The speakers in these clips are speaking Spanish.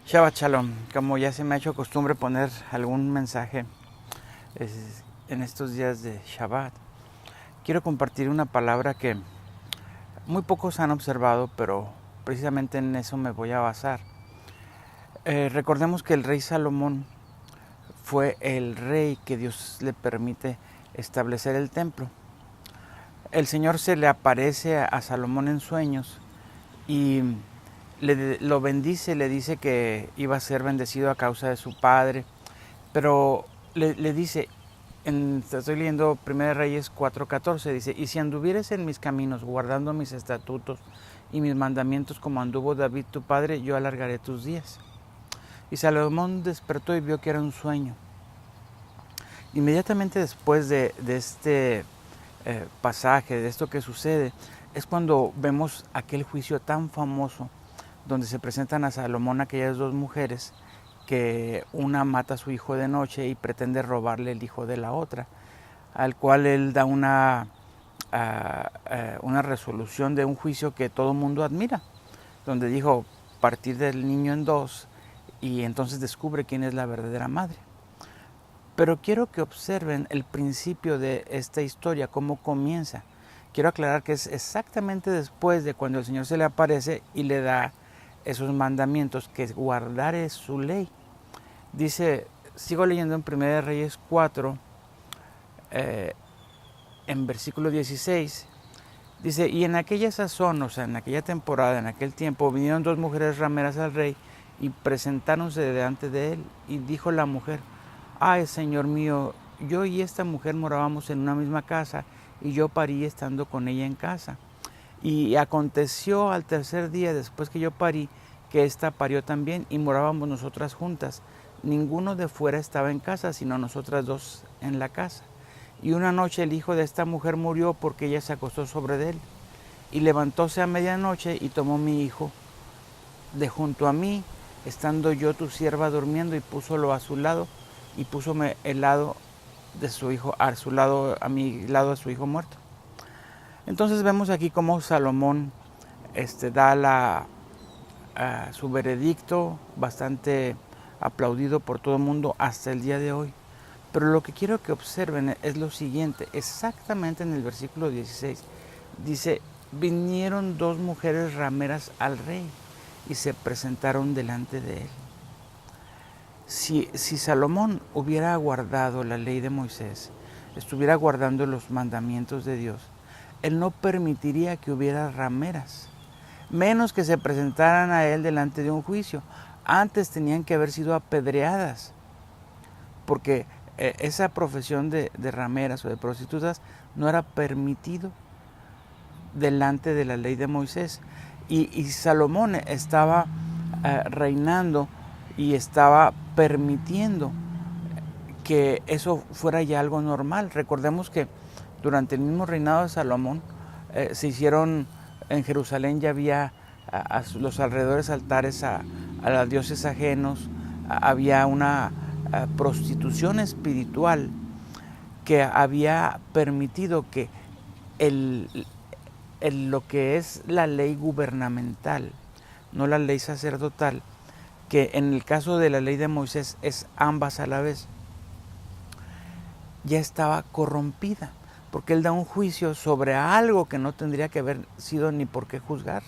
Shabbat Shalom, como ya se me ha hecho costumbre poner algún mensaje en estos días de Shabbat, quiero compartir una palabra que muy pocos han observado, pero precisamente en eso me voy a basar. Recordemos que el rey Salomón fue el rey que Dios le permite establecer el templo. El Señor se le aparece a Salomón en sueños y lo bendice, le dice que iba a ser bendecido a causa de su padre, pero le dice, estoy leyendo 1 Reyes 4:14, dice, y si anduvieres en mis caminos, guardando mis estatutos y mis mandamientos como anduvo David tu padre, yo alargaré tus días. Y Salomón despertó y vio que era un sueño. Inmediatamente después de este pasaje, de esto que sucede, es cuando vemos aquel juicio tan famoso donde se presentan a Salomón aquellas dos mujeres, que una mata a su hijo de noche y pretende robarle el hijo de la otra, al cual él da una resolución de un juicio que todo el mundo admira, donde dijo partir del niño en dos y entonces descubre quién es la verdadera madre. Pero quiero que observen el principio de esta historia, cómo comienza. Quiero aclarar que es exactamente después de cuando el Señor se le aparece y le da esos mandamientos, que guardare su ley. Dice, sigo leyendo en 1 Reyes 4, en versículo 16, dice, y en aquella sazón, o sea, en aquella temporada, en aquel tiempo, vinieron dos mujeres rameras al rey y presentáronse delante de él, y dijo la mujer, ay, Señor mío, yo y esta mujer morábamos en una misma casa, y yo parí estando con ella en casa. Y aconteció al tercer día, después que yo parí, que ésta parió también, y morábamos nosotras juntas. Ninguno de fuera estaba en casa, sino nosotras dos en la casa. Y una noche el hijo de esta mujer murió porque ella se acostó sobre él. Y levantóse a medianoche y tomó mi hijo de junto a mí, estando yo tu sierva durmiendo, y púsolo a su lado, y púsome el lado de su hijo, a mi lado de su hijo muerto. Entonces vemos aquí cómo Salomón da su veredicto, bastante aplaudido por todo el mundo hasta el día de hoy. Pero lo que quiero que observen es lo siguiente, exactamente en el versículo 16, dice, vinieron dos mujeres rameras al rey y se presentaron delante de él. Si Salomón hubiera guardado la ley de Moisés, estuviera guardando los mandamientos de Dios, él no permitiría que hubiera rameras, menos que se presentaran a él delante de un juicio. Antes tenían que haber sido apedreadas, porque esa profesión de rameras o de prostitutas no era permitido delante de la ley de Moisés. Y Salomón estaba reinando y estaba permitiendo que eso fuera ya algo normal. Recordemos que durante el mismo reinado de Salomón se hicieron, en Jerusalén ya había a los alrededores altares a los dioses ajenos, había una prostitución espiritual que había permitido que lo que es la ley gubernamental, no la ley sacerdotal, que en el caso de la ley de Moisés es ambas a la vez, ya estaba corrompida, porque él da un juicio sobre algo que no tendría que haber sido ni por qué juzgar.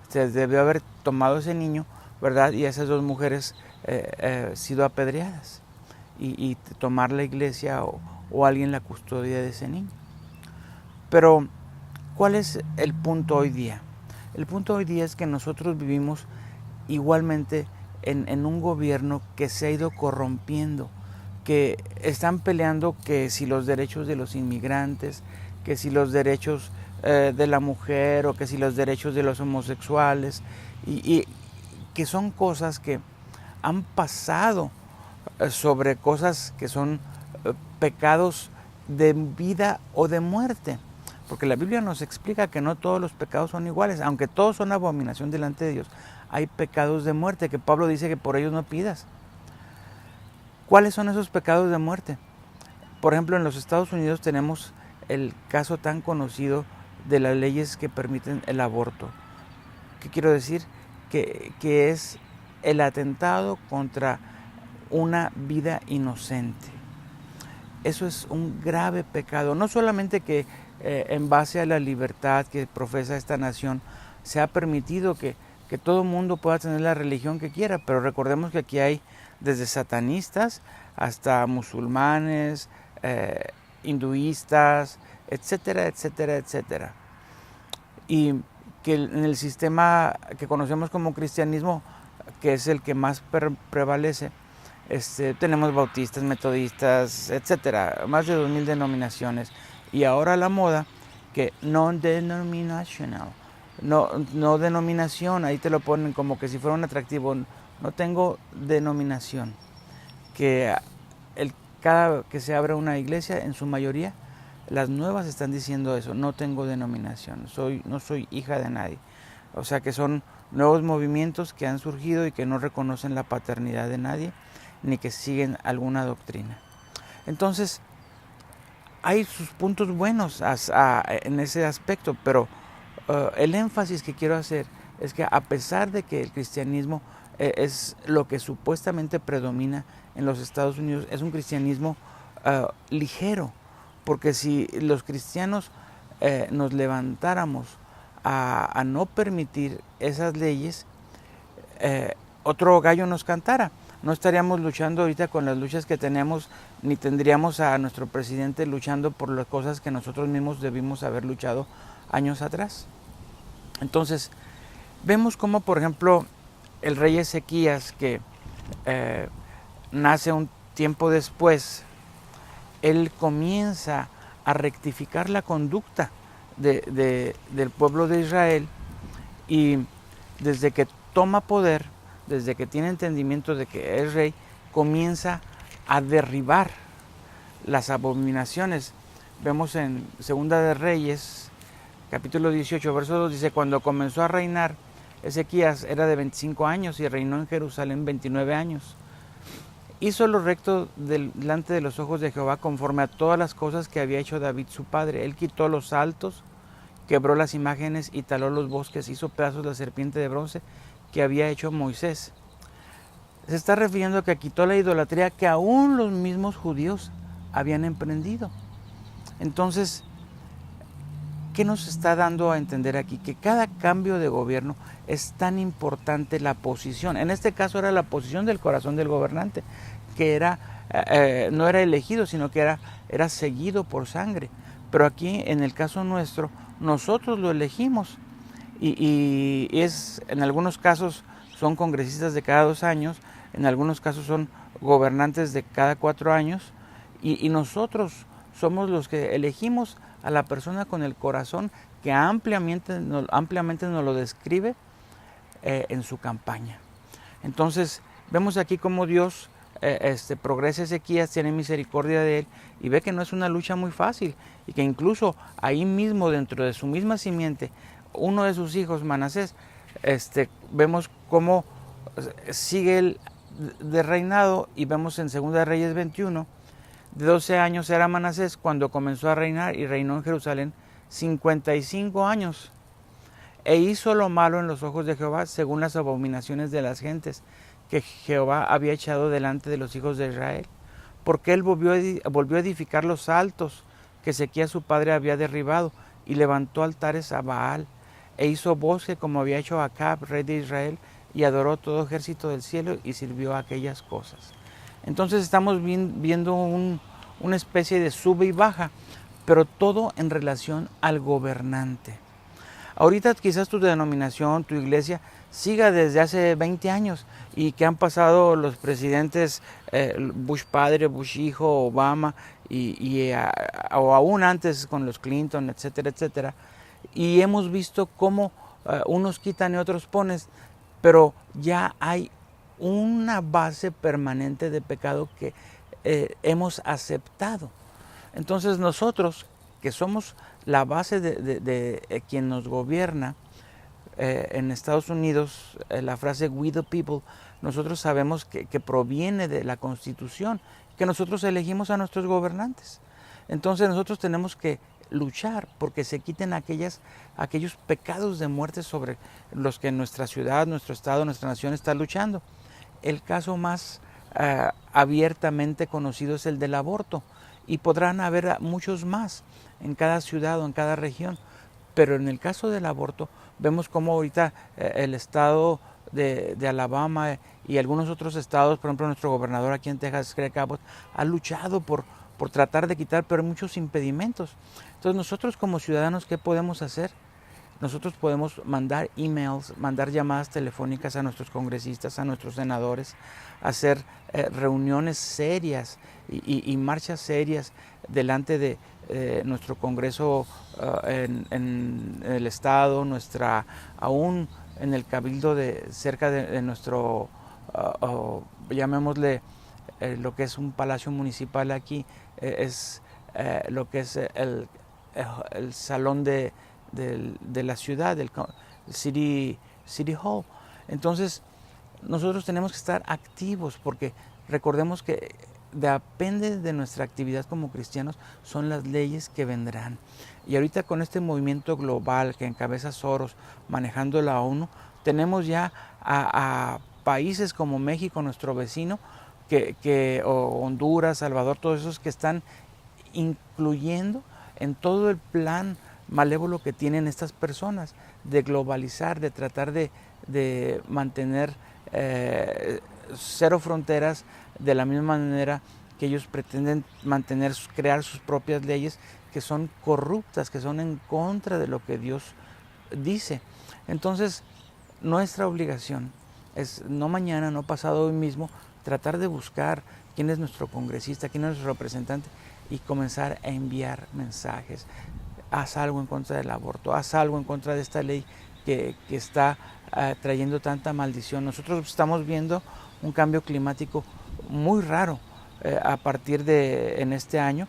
Se debió haber tomado ese niño, ¿verdad? Y esas dos mujeres sido apedreadas y tomar la iglesia o alguien la custodia de ese niño. Pero, ¿cuál es el punto hoy día? El punto hoy día es que nosotros vivimos igualmente en un gobierno que se ha ido corrompiendo, que están peleando que si los derechos de los inmigrantes, que si los derechos de la mujer, o que si los derechos de los homosexuales, y que son cosas que han pasado sobre cosas que son pecados de vida o de muerte. Porque la Biblia nos explica que no todos los pecados son iguales, aunque todos son abominación delante de Dios. Hay pecados de muerte que Pablo dice que por ellos no pidas. ¿Cuáles son esos pecados de muerte? Por ejemplo, en los Estados Unidos tenemos el caso tan conocido de las leyes que permiten el aborto. ¿Qué quiero decir? Que es el atentado contra una vida inocente. Eso es un grave pecado, no solamente que en base a la libertad que profesa esta nación se ha permitido que todo mundo pueda tener la religión que quiera, pero recordemos que aquí hay desde satanistas hasta musulmanes, hinduistas, etcétera, etcétera, etcétera. Y que en el sistema que conocemos como cristianismo, que es el que más prevalece, tenemos bautistas, metodistas, etcétera, más de 2000 denominaciones. Y ahora la moda, que non-denominational, no denominación, ahí te lo ponen como que si fuera un atractivo, no tengo denominación. Que cada que se abra una iglesia, en su mayoría, las nuevas están diciendo eso, no tengo denominación, no soy hija de nadie. O sea que son nuevos movimientos que han surgido y que no reconocen la paternidad de nadie, ni que siguen alguna doctrina. Entonces, hay sus puntos buenos en ese aspecto, pero el énfasis que quiero hacer es que a pesar de que el cristianismo es lo que supuestamente predomina en los Estados Unidos, es un cristianismo ligero, porque si los cristianos nos levantáramos a no permitir esas leyes, otro gallo nos cantara. No estaríamos luchando ahorita con las luchas que tenemos, ni tendríamos a nuestro presidente luchando por las cosas que nosotros mismos debimos haber luchado años atrás. Entonces, vemos como, por ejemplo, el rey Ezequías, que nace un tiempo después, él comienza a rectificar la conducta del pueblo de Israel, y desde que toma poder, desde que tiene entendimiento de que es rey, comienza a derribar las abominaciones. Vemos en Segunda de Reyes, capítulo 18, verso 2, dice: cuando comenzó a reinar, Ezequías era de 25 años y reinó en Jerusalén 29 años. Hizo lo recto delante de los ojos de Jehová, conforme a todas las cosas que había hecho David su padre. Él quitó los altos, quebró las imágenes y taló los bosques, hizo pedazos la serpiente de bronce que había hecho Moisés. Se está refiriendo a que quitó la idolatría que aún los mismos judíos habían emprendido. Entonces, ¿qué nos está dando a entender aquí? Que cada cambio de gobierno es tan importante la posición. En este caso era la posición del corazón del gobernante, que no era elegido, sino que era seguido por sangre. Pero aquí, en el caso nuestro, nosotros lo elegimos. Y en algunos casos son congresistas de cada 2 años, en algunos casos son gobernantes de cada 4 años, y nosotros somos los que elegimos a la persona con el corazón que ampliamente nos lo describe en su campaña. Entonces, vemos aquí cómo Dios progresa Ezequías, tiene misericordia de él y ve que no es una lucha muy fácil, y que incluso ahí mismo, dentro de su misma simiente, uno de sus hijos, Manasés, vemos cómo sigue él de reinado, y vemos en 2 Reyes 21, de 12 años era Manasés cuando comenzó a reinar, y reinó en Jerusalén 55 años. E hizo lo malo en los ojos de Jehová, según las abominaciones de las gentes que Jehová había echado delante de los hijos de Israel. Porque él volvió a edificar los altos que Ezequías su padre había derribado, y levantó altares a Baal, e hizo bosque como había hecho Acab, rey de Israel, y adoró todo ejército del cielo y sirvió a aquellas cosas. Entonces estamos viendo una especie de sube y baja, pero todo en relación al gobernante. Ahorita quizás tu denominación, tu iglesia, siga desde hace 20 años y que han pasado los presidentes Bush padre, Bush hijo, Obama, o aún antes con los Clinton, etcétera, etcétera. Y hemos visto cómo unos quitan y otros ponen, pero ya hay una base permanente de pecado que hemos aceptado. Entonces nosotros, que somos la base de quien nos gobierna, en Estados Unidos, la frase "we the people", nosotros sabemos que proviene de la Constitución, que nosotros elegimos a nuestros gobernantes. Entonces nosotros tenemos que luchar porque se quiten aquellos pecados de muerte sobre los que nuestra ciudad, nuestro estado, nuestra nación está luchando. El caso más abiertamente conocido es el del aborto, y podrán haber muchos más en cada ciudad o en cada región, pero en el caso del aborto vemos cómo ahorita el estado de Alabama y algunos otros estados, por ejemplo nuestro gobernador aquí en Texas, Greg Abbott, ha luchado por tratar de quitar, pero hay muchos impedimentos. Entonces nosotros como ciudadanos, ¿qué podemos hacer? Nosotros podemos mandar emails, mandar llamadas telefónicas a nuestros congresistas, a nuestros senadores, hacer reuniones serias y marchas serias delante de nuestro Congreso en el estado, aún en el cabildo cerca de nuestro, llamémosle lo que es un palacio municipal aquí, es lo que es el salón de la ciudad, del City Hall. Entonces, nosotros tenemos que estar activos porque recordemos que depende de nuestra actividad como cristianos, son las leyes que vendrán. Y ahorita con este movimiento global que encabeza Soros, manejando la ONU, tenemos ya a países como México, nuestro vecino, o Honduras, Salvador, todos esos que están incluyendo en todo el plan malévolo que tienen estas personas de globalizar, de tratar de mantener cero fronteras, de la misma manera que ellos pretenden crear sus propias leyes que son corruptas, que son en contra de lo que Dios dice. Entonces, nuestra obligación es no mañana, no pasado, hoy mismo, tratar de buscar quién es nuestro congresista, quién es nuestro representante y comenzar a enviar mensajes. Haz algo en contra del aborto, haz algo en contra de esta ley que está trayendo tanta maldición. Nosotros estamos viendo un cambio climático muy raro a partir en este año.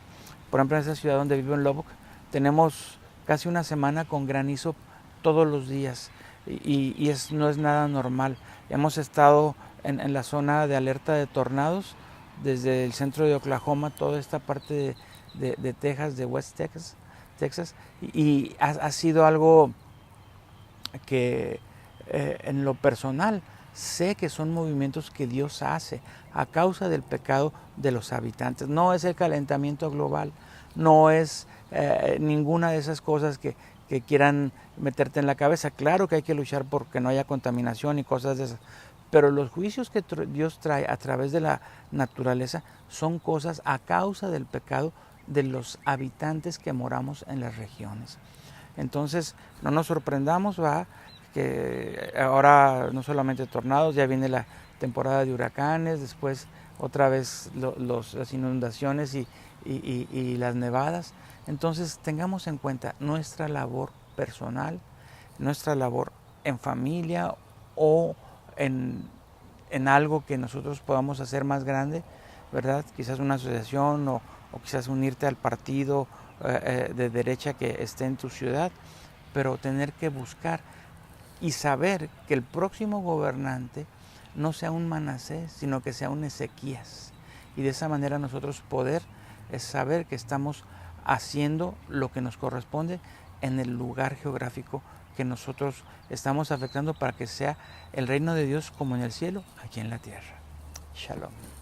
Por ejemplo, en esta ciudad donde vivo, en Lubbock, tenemos casi una semana con granizo todos los días y no es nada normal. Hemos estado en la zona de alerta de tornados desde el centro de Oklahoma, toda esta parte de Texas, de West Texas, y ha sido algo que en lo personal sé que son movimientos que Dios hace a causa del pecado de los habitantes. No es el calentamiento global, no es ninguna de esas cosas que quieran meterte en la cabeza. Claro que hay que luchar porque no haya contaminación y cosas de esas, pero los juicios que Dios trae a través de la naturaleza son cosas a causa del pecado de los habitantes que moramos en las regiones. Entonces, no nos sorprendamos, que ahora no solamente tornados, ya viene la temporada de huracanes, después otra vez las inundaciones y las nevadas. Entonces, tengamos en cuenta nuestra labor personal, nuestra labor en familia o en algo que nosotros podamos hacer más grande, ¿verdad? Quizás una asociación o quizás unirte al partido de derecha que esté en tu ciudad, pero tener que buscar y saber que el próximo gobernante no sea un Manasés, sino que sea un Ezequías. Y de esa manera nosotros poder saber que estamos haciendo lo que nos corresponde en el lugar geográfico que nosotros estamos afectando para que sea el reino de Dios como en el cielo, aquí en la tierra. Shalom.